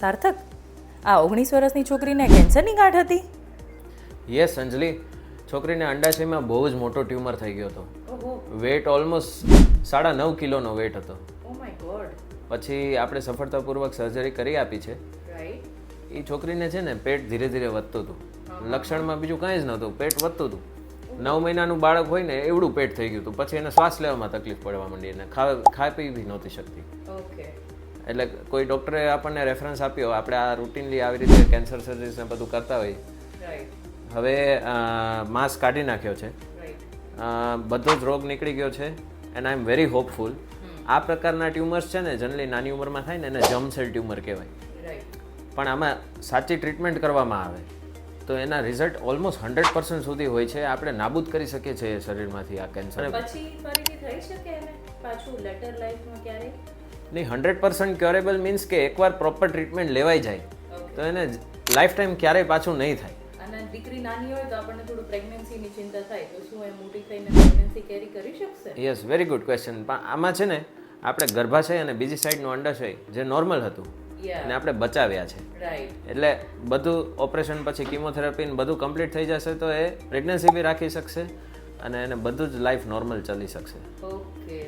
સાર્થક, આ 19 વર્ષની છોકરીને કેન્સરની ગાંઠ હતી? યસ અંજલિ, છોકરીને અંડાશયમાં બહુ જ મોટો ટ્યુમર થઈ ગયો હતો. વેટ ઓલમોસ્ટ 9.5 કિલોનો વેટ હતો. Oh my God. પછી આપણે સફળતાપૂર્વક સર્જરી કરી આપી છે. રાઈટ. એ છોકરીને છે ને પેટ ધીરે ધીરે વધતું હતું. લક્ષણમાં બીજું કાંઈ જ નહોતું, પેટ વધતું હતું. 9 મહિનાનું બાળક હોય ને એવડું પેટ થઈ ગયું હતું. પછી એને શ્વાસ લેવામાં તકલીફ પડવા માંડી અને ખાઈ પી બી નહોતી શકતી. ઓકે. એટલે કોઈ ડૉક્ટરે આપણને રેફરન્સ આપ્યો, આપણે આ રૂટીનલી આવી રીતે કેન્સર સર્જરીને બધું કરતા હોઈએ. રાઈટ. હવે માસ કાઢી નાખ્યો છે, રાઈટ. બધો જ રોગ નીકળી ગયો છે and I am very hopeful. આ પ્રકારના ટ્યુમર્સ છે ને જનરલી નાની ઉંમરમાં થાય ને એને જર્મ સેલ ટ્યુમર કહેવાય. રાઈટ. પણ આમાં સાચી ટ્રીટમેન્ટ કરવામાં આવે તો એના રિઝલ્ટ ઓલમોસ્ટ 100% સુધી હોય છે. આપણે નાબૂદ કરી શકીએ છીએ શરીરમાંથી આ કેન્સર. પછી ફરીથી થઈ શકે એને પાછું લેટર લાઈફમાં ક્યારેય? નહીં, 100% ક્યોરેબલ મીન્સ કે એકવાર પ્રોપર ટ્રીટમેન્ટ લેવાઈ જાય તો એને લાઈફ ટાઈમ ક્યારેય પાછું નહીં થાય. અને દીકરી નાની હોય તો આપણને થોડું પ્રેગ્નન્સીની ચિંતા થાય તો શું એ મોટી થઈને પ્રેગ્નન્સી કેરી કરી શકશે? Yes, very good question. પણ આમાં છે ને આપણે ગર્ભાશય અને બીજી સાઈડનું અંડાશય જે નોર્મલ હતું અને આપણે બચાવ્યા છે. રાઈટ. એટલે બધું ઓપરેશન પછી કિમોથેરાપી ને બધું કમ્પ્લીટ થઈ જશે તો એ પ્રેગ્નન્સી બી રાખી શકશે અને એને બધું જ લાઈફ નોર્મલ ચાલી શકશે. ઓકે.